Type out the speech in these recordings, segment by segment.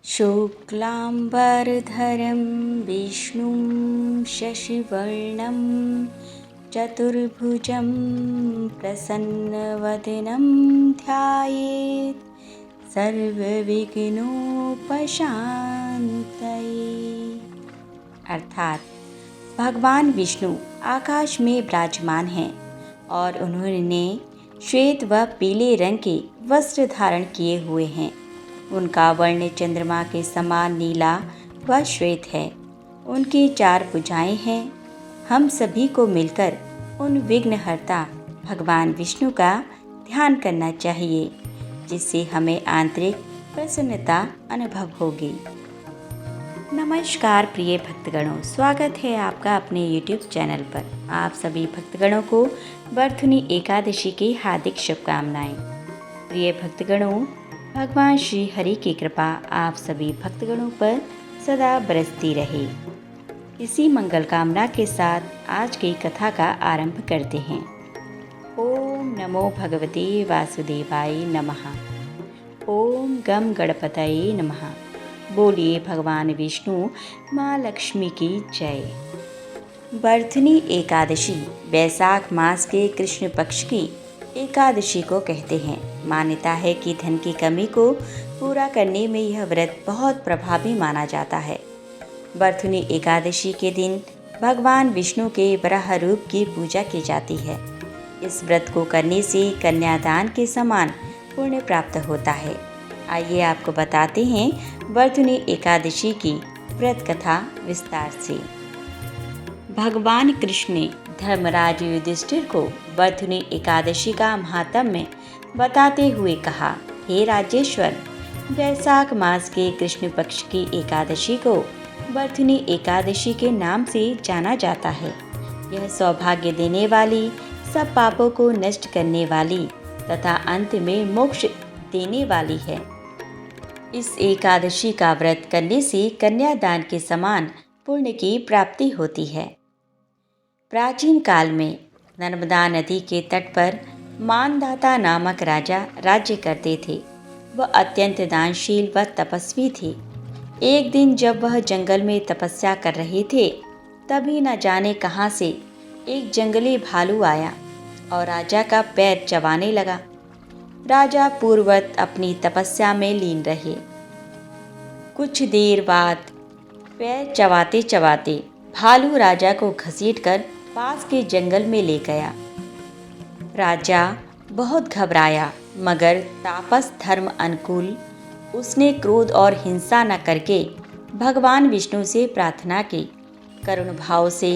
शुक्लाम्बरधरं विष्णुं शशिवर्णं चतुर्भुजं प्रसन्नवदनं ध्यायेत् सर्वविघ्नोपशान्तये। अर्थात भगवान विष्णु आकाश में विराजमान हैं और उन्होंने श्वेत व पीले रंग के वस्त्र धारण किए हुए हैं। उनका वर्ण चंद्रमा के समान नीला व श्वेत है। उनकी 4 भुजाएं हैं। हम सभी को मिलकर उन विघ्नहर्ता भगवान विष्णु का ध्यान करना चाहिए, जिससे हमें आंतरिक प्रसन्नता अनुभव होगी। नमस्कार प्रिय भक्तगणों, स्वागत है आपका अपने YouTube चैनल पर। आप सभी भक्तगणों को वर्धुनी एकादशी की हार्दिक शुभकामनाएं। प्रिय भक्तगणों, भगवान श्री हरि की कृपा आप सभी भक्तगणों पर सदा बरसती रहे। इसी मंगल कामना के साथ आज की कथा का आरंभ करते हैं। ओम नमो भगवते वासुदेवाय नमः। ओम गम गणपतये नमः। बोलिए भगवान विष्णु माँ लक्ष्मी की जय। वर्धुनी एकादशी वैशाख मास के कृष्ण पक्ष की एकादशी को कहते हैं। मान्यता है कि धन की कमी को पूरा करने में यह व्रत बहुत प्रभावी माना जाता है। वर्धुनी एकादशी के दिन भगवान विष्णु के वराह रूप की पूजा की जाती है। इस व्रत को करने से कन्यादान के समान पुण्य प्राप्त होता है। आइए आपको बताते हैं वर्धुनी एकादशी की व्रत कथा विस्तार से। भगवान कृष्ण ने धर्मराज युधिष्ठिर को वर्धुनी एकादशी का महात्म्य बताते हुए कहा, हे राजेश्वर, वैशाख मास के कृष्ण पक्ष की एकादशी को वर्धुनी एकादशी के नाम से जाना जाता है। यह सौभाग्य देने वाली, सब पापों को नष्ट करने वाली तथा अंत में मोक्ष देने वाली है। इस एकादशी का व्रत करने से कन्यादान के समान पुण्य की प्राप्ति होती है। प्राचीन काल में नर्मदा नदी के तट पर मानधाता नामक राजा राज्य करते थे। वह अत्यंत दानशील व तपस्वी थे। एक दिन जब वह जंगल में तपस्या कर रहे थे, तभी न जाने कहाँ से एक जंगली भालू आया और राजा का पैर चबाने लगा। राजा पूर्ववत अपनी तपस्या में लीन रहे। कुछ देर बाद पैर चबाते चबाते भालू राजा को घसीटकर पास के जंगल में ले गया। राजा बहुत घबराया, मगर तापस धर्म अनुकूल उसने क्रोध और हिंसा न करके भगवान विष्णु से प्रार्थना की। करुण भाव से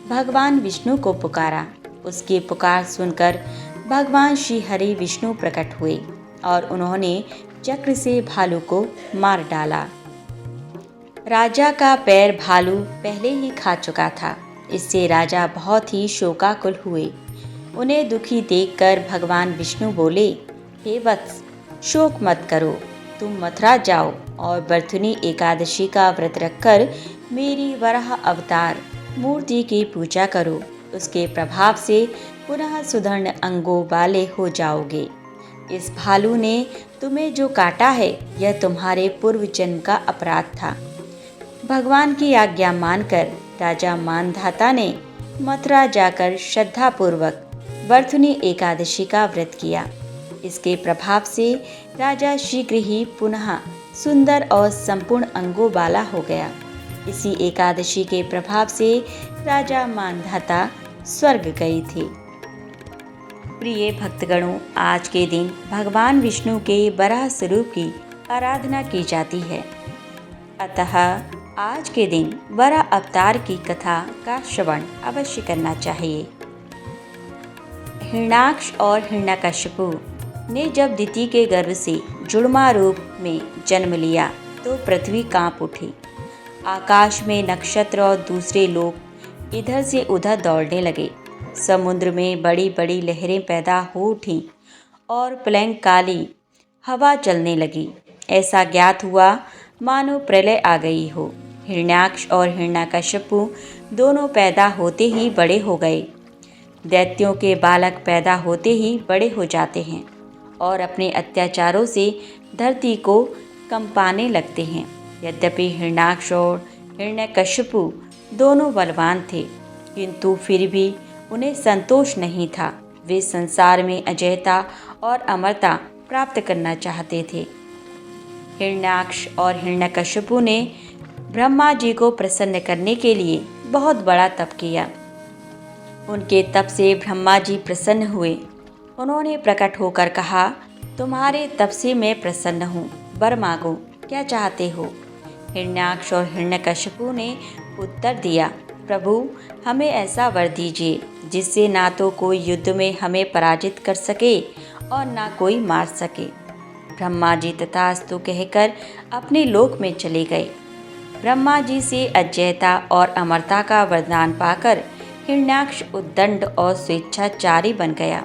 भगवान विष्णु को पुकारा। उसकी पुकार सुनकर भगवान श्री हरि विष्णु प्रकट हुए और उन्होंने चक्र से भालू को मार डाला। राजा का पैर भालू पहले ही खा चुका था। इससे राजा बहुत ही शोकाकुल हुए। उन्हें दुखी देखकर भगवान विष्णु बोले, हे वत्स, शोक मत करो। तुम मथुरा जाओ और वर्धुनी एकादशी का व्रत रखकर मेरी वराह अवतार मूर्ति की पूजा करो। उसके प्रभाव से पुनः सुदृढ़ अंगों वाले हो जाओगे। इस भालू ने तुम्हें जो काटा है, यह तुम्हारे पूर्व जन्म का अपराध था। भगवान की आज्ञा मानकर राजा मानधाता ने मथुरा जाकर श्रद्धापूर्वक वर्धुनी एकादशी का व्रत किया। इसके प्रभाव से राजा शीघ्र ही पुनः सुंदर और संपूर्ण अंगों वाला हो गया। इसी एकादशी के प्रभाव से राजा मानधाता स्वर्ग गए थे। प्रिय भक्तगणों, आज के दिन भगवान विष्णु के वराह स्वरूप की आराधना की जाती है। अतः आज के दिन वराह अवतार की कथा का श्रवण अवश्य करना चाहिए। हिरण्याक्ष और हिरण्यकशिपु ने जब दिति के गर्भ से जुड़वा रूप में जन्म लिया तो पृथ्वी कांप उठी। आकाश में नक्षत्र और दूसरे लोग इधर से उधर दौड़ने लगे। समुद्र में बड़ी बड़ी लहरें पैदा हो उठीं और प्रलयंकाली हवा चलने लगी। ऐसा ज्ञात हुआ मानो प्रलय आ गई हो। हिरण्याक्ष और हिरण्यकशिपु दोनों पैदा होते ही बड़े हो गए। दैत्यों के बालक पैदा होते ही बड़े हो जाते हैं और अपने अत्याचारों से धरती को कंपाने लगते हैं। यद्यपि हिरण्याक्ष और हिरण्यकशिपु दोनों बलवान थे, किंतु फिर भी उन्हें संतोष नहीं था। वे संसार में अजयता और अमरता प्राप्त करना चाहते थे। हिरण्याक्ष और हिरण्यकशिपु ने ब्रह्मा जी को प्रसन्न करने के लिए बहुत बड़ा तप किया। उनके तप से ब्रह्मा जी प्रसन्न हुए। उन्होंने प्रकट होकर कहा, तुम्हारे तप से मैं प्रसन्न हूँ, वर मांगो, क्या चाहते हो। हिरण्याक्ष और हिरण्यकशिपु ने उत्तर दिया, प्रभु हमें ऐसा वर दीजिए जिससे ना तो कोई युद्ध में हमें पराजित कर सके और ना कोई मार सके। ब्रह्मा जी तथास्तु कहकर अपने लोक में चले गए। ब्रह्मा जी से अजयता और अमरता का वरदान पाकर हिरण्याक्ष उद्दंड और स्वेच्छाचारी बन गया।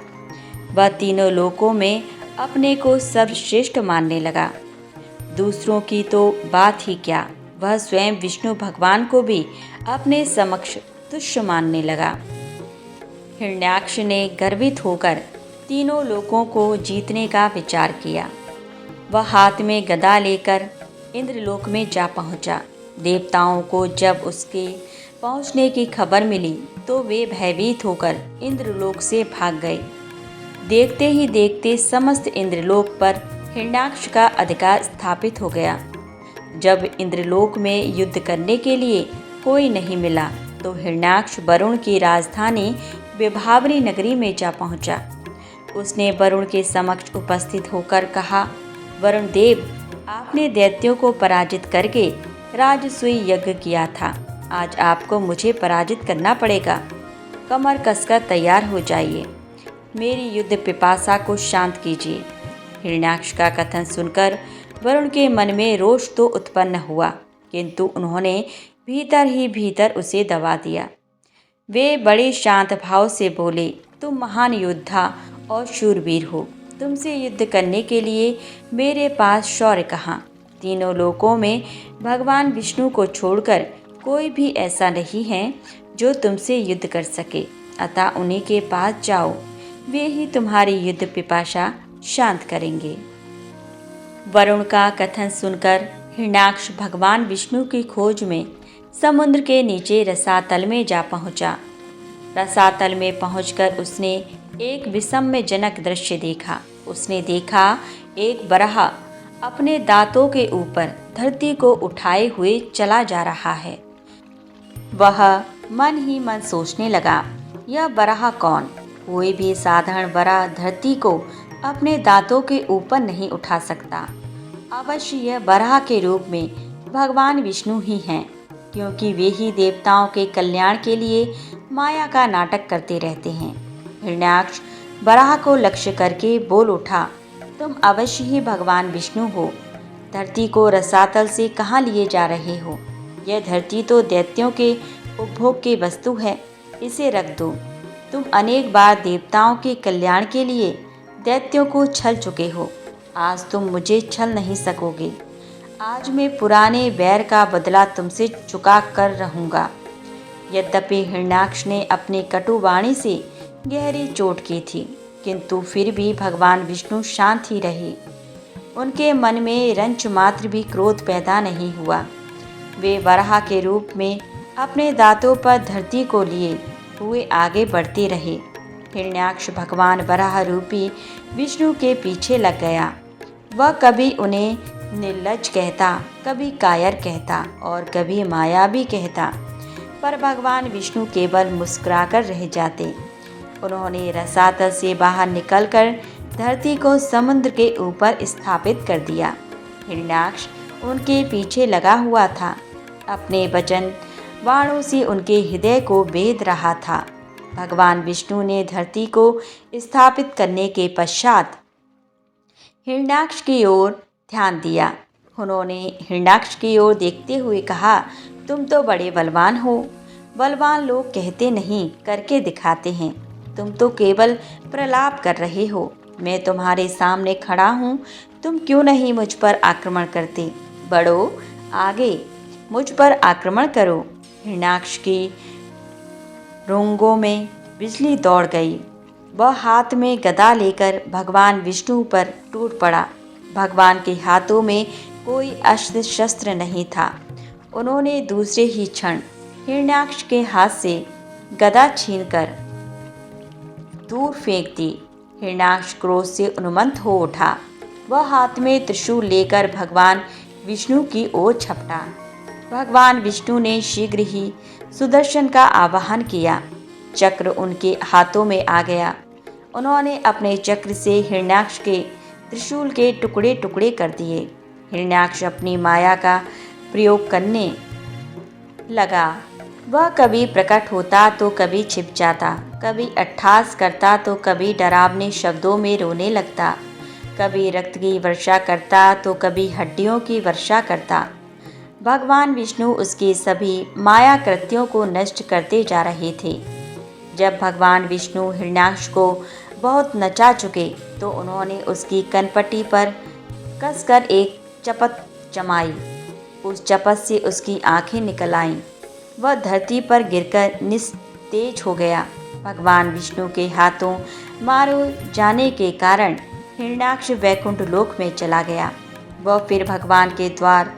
वह तीनों लोकों में अपने को सर्वश्रेष्ठ मानने लगा। दूसरों की तो बात ही क्या, वह स्वयं विष्णु भगवान को भी अपने समक्ष तुच्छ मानने लगा। हिरण्याक्ष ने गर्वित होकर तीनों लोकों को जीतने का विचार किया। वह हाथ में गदा लेकर इंद्रलोक में जा पहुंचा। देवताओं को जब उसके पहुंचने की खबर मिली तो वे भयभीत होकर इंद्रलोक से भाग गए। देखते ही देखते समस्त इंद्रलोक पर हिरण्याक्ष का अधिकार स्थापित हो गया। जब इंद्रलोक में युद्ध करने के लिए कोई नहीं मिला तो हिरण्याक्ष वरुण की राजधानी विभावरी नगरी में जा पहुंचा। उसने वरुण के समक्ष उपस्थित होकर कहा, वरुण देव, आपने दैत्यों को पराजित करके राजसूय यज्ञ किया था। आज आपको मुझे पराजित करना पड़ेगा। कमर कसकर तैयार हो जाइए। मेरी युद्ध पिपासा को शांत कीजिए। हिरण्याक्ष का कथन सुनकर वरुण के मन में रोष तो उत्पन्न हुआ, किंतु उन्होंने भीतर ही भीतर उसे दबा दिया। वे बड़े शांत भाव से बोले, तुम महान योद्धा और शूरवीर हो। तुमसे युद्ध करने के लिए मेरे पास शौर्य कहाँ। तीनों लोकों में भगवान विष्णु को छोड़कर कोई भी ऐसा नहीं है जो तुमसे युद्ध कर सके, अतः उन्हीं के पास जाओ, वे ही तुम्हारी युद्ध पिपासा शांत करेंगे। वरुण का कथन सुनकर हिरण्याक्ष भगवान विष्णु की खोज में समुद्र के नीचे रसातल में जा पहुंचा। रसातल में पहुंचकर उसने एक विस्मयजनक दृश्य देखा। उसने देखा एक बराह अपने दांतों के ऊपर धरती को उठाए हुए चला जा रहा है। वह मन ही मन सोचने लगा, यह बराह कौन? कोई भी साधारण बराह धरती को अपने दांतों के ऊपर नहीं उठा सकता। अवश्य यह बराह के रूप में भगवान विष्णु ही हैं, क्योंकि वे ही देवताओं के कल्याण के लिए माया का नाटक करते रहते हैं। हिरण्याक्ष बराह को लक्ष्य करके बोल उठा, तुम अवश्य ही भगवान विष्णु हो। धरती को रसातल से कहाँ लिए जा रहे हो? यह धरती तो दैत्यों के उपभोग की वस्तु है, इसे रख दो। तुम अनेक बार देवताओं के कल्याण के लिए दैत्यों को छल चुके हो, आज तुम मुझे छल नहीं सकोगे। आज मैं पुराने बैर का बदला तुमसे चुका कर रहूँगा। यद्यपि हिरण्याक्ष ने अपनी कटु वाणी से गहरी चोट की थी, किंतु फिर भी भगवान विष्णु शांत ही रहे। उनके मन में रंच मात्र भी क्रोध पैदा नहीं हुआ। वे वराह के रूप में अपने दांतों पर धरती को लिए हुए आगे बढ़ते रहे। हिरण्याक्ष भगवान वराह रूपी विष्णु के पीछे लग गया। वह कभी उन्हें निर्लज्ज कहता, कभी कायर कहता और कभी मायावी कहता, पर भगवान विष्णु केवल मुस्कुराकर रह जाते। उन्होंने रसातल से बाहर निकलकर धरती को समुद्र के ऊपर स्थापित कर दिया। हिरण्याक्ष उनके पीछे लगा हुआ था, अपने वचन बाणों से उनके हृदय को भेद रहा था। भगवान विष्णु ने धरती को स्थापित करने के पश्चात हिरण्याक्ष की ओर ध्यान दिया। उन्होंने हिरण्याक्ष की ओर देखते हुए कहा, तुम तो बड़े बलवान हो। बलवान लोग कहते नहीं, करके दिखाते हैं। तुम तो केवल प्रलाप कर रहे हो। मैं तुम्हारे सामने खड़ा हूँ, तुम क्यों नहीं मुझ पर आक्रमण करते? बढ़ो आगे, मुझ पर आक्रमण करो। हिरण्याक्ष की रोंगों में बिजली दौड़ गई। वह हाथ में गदा लेकर भगवान विष्णु पर टूट पड़ा। भगवान के हाथों में कोई अस्त्र शस्त्र नहीं था। उन्होंने दूसरे ही क्षण हिरण्याक्ष के हाथ से गदा छीनकर दूर फेंक दी। हिरण्याक्ष क्रोध से उन्मत्त हो उठा। वह हाथ में त्रिशूल लेकर भगवान विष्णु की ओर झपटा। भगवान विष्णु ने शीघ्र ही सुदर्शन का आवाहन किया। चक्र उनके हाथों में आ गया। उन्होंने अपने चक्र से हिरण्याक्ष के त्रिशूल के टुकड़े टुकड़े कर दिए। हिरण्याक्ष अपनी माया का प्रयोग करने लगा। वह कभी प्रकट होता तो कभी छिप जाता, कभी अट्टहास करता तो कभी डरावने शब्दों में रोने लगता, कभी रक्त की वर्षा करता तो कभी हड्डियों की वर्षा करता। भगवान विष्णु उसके सभी माया कृत्यों को नष्ट करते जा रहे थे। जब भगवान विष्णु हिरण्याक्ष को बहुत नचा चुके तो उन्होंने उसकी कनपट्टी पर कसकर एक चपत जमाई। उस चपत से उसकी आंखें निकल आईं। वह धरती पर गिरकर निस्तेज हो गया। भगवान विष्णु के हाथों मारे जाने के कारण हिरण्याक्ष वैकुंठ लोक में चला गया। वह फिर भगवान के द्वार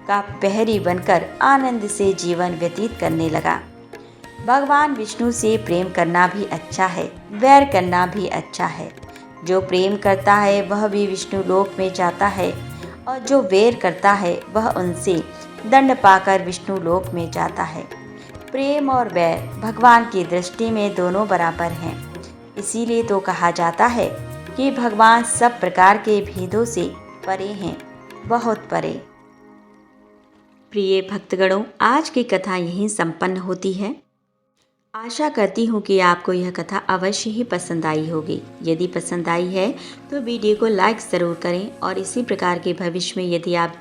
का प्रहरी बनकर आनंद से जीवन व्यतीत करने लगा। भगवान विष्णु से प्रेम करना भी अच्छा है, वैर करना भी अच्छा है। जो प्रेम करता है वह भी विष्णु लोक में जाता है और जो वैर करता है वह उनसे दंड पाकर विष्णु लोक में जाता है। प्रेम और वैर भगवान की दृष्टि में दोनों बराबर हैं। इसीलिए तो कहा जाता है कि भगवान सब प्रकार के भेदों से परे हैं, बहुत परे। प्रिय भक्तगणों, आज की कथा यहीं संपन्न होती है। आशा करती हूँ कि आपको यह कथा अवश्य ही पसंद आई होगी। यदि पसंद आई है तो वीडियो को लाइक ज़रूर करें और इसी प्रकार के भविष्य में यदि आप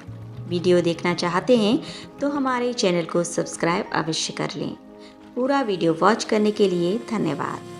वीडियो देखना चाहते हैं तो हमारे चैनल को सब्सक्राइब अवश्य कर लें। पूरा वीडियो वॉच करने के लिए धन्यवाद।